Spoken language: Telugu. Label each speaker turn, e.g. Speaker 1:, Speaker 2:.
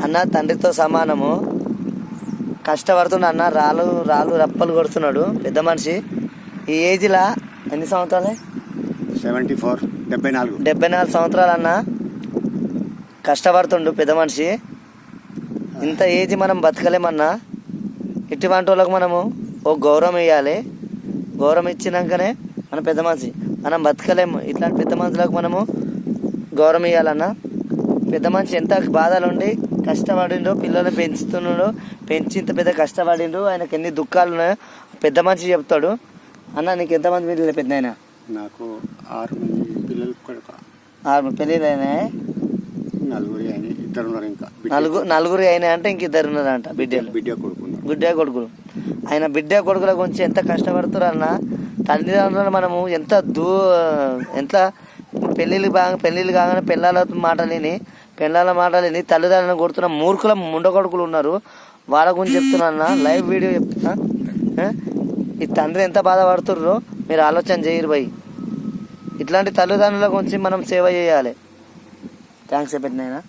Speaker 1: అన్న తండ్రితో సమానము, కష్టపడుతున్నాడు అన్న, రాళ్ళు రాళ్ళు రప్పలు కొడుతున్నాడు పెద్ద మనిషి. ఈ ఏజ్లా ఎన్ని సంవత్సరాలే?
Speaker 2: 74
Speaker 1: 74 సంవత్సరాలు అన్న, కష్టపడుతుండు పెద్ద మనిషి. ఇంత ఏజ్ మనం బతకలేమన్నా. ఇటువంటి వాళ్ళకు మనము ఓ గౌరవం ఇవ్వాలి. గౌరవం ఇచ్చినాకనే మన పెద్ద మనిషి. మనం బతకలేము. ఇట్లాంటి పెద్ద మనుషులకు మనము గౌరవం ఇవ్వాలన్న. పెద్ద మనిషి ఎంత బాధలు ఉండి కష్టపడిండో, పిల్లల్ని పెంచుతున్నాడో, పెంచి ఇంత పెద్ద కష్టపడిండు. ఆయనకు ఎన్ని దుఃఖాలు ఉన్నాయో పెద్ద మనిషి చెప్తాడు. అన్న నీకు ఎంతమంది పిల్లలు? పెద్ద ఆయన
Speaker 2: నాకు 6 మంది పిల్లలు.
Speaker 1: 6 పెళ్ళిళ్ళు అయినాయి.
Speaker 2: 4 అయినాయి. 2 ఉన్నారు ఇంకా.
Speaker 1: నలుగురు అయినాయి అంటే ఇంక 2 ఉన్నారంట బిడ్డలు. బిడ్డ కొడుకులు. ఆయన బిడ్డ కొడుకుల గురించి ఎంత కష్టపడుతున్నారు అన్న. తల్లిదండ్రులు మనము ఎంత పెళ్ళిళ్ళు కాగానే పెళ్ళాల మాటలేని తల్లిదండ్రులను కొడుతున్న మూర్ఖుల ముండ కొడుకులు ఉన్నారు. వాళ్ళ గురించి చెప్తున్నా అన్న. లైవ్ వీడియో చెప్తున్నా. ఈ తండ్రి ఎంత బాధపడుతుర్రో మీరు ఆలోచన చేయరు భయ్. ఇట్లాంటి తల్లిదండ్రుల గురించి మనం సేవ చేయాలి. థ్యాంక్స్ పెట్టినైనా.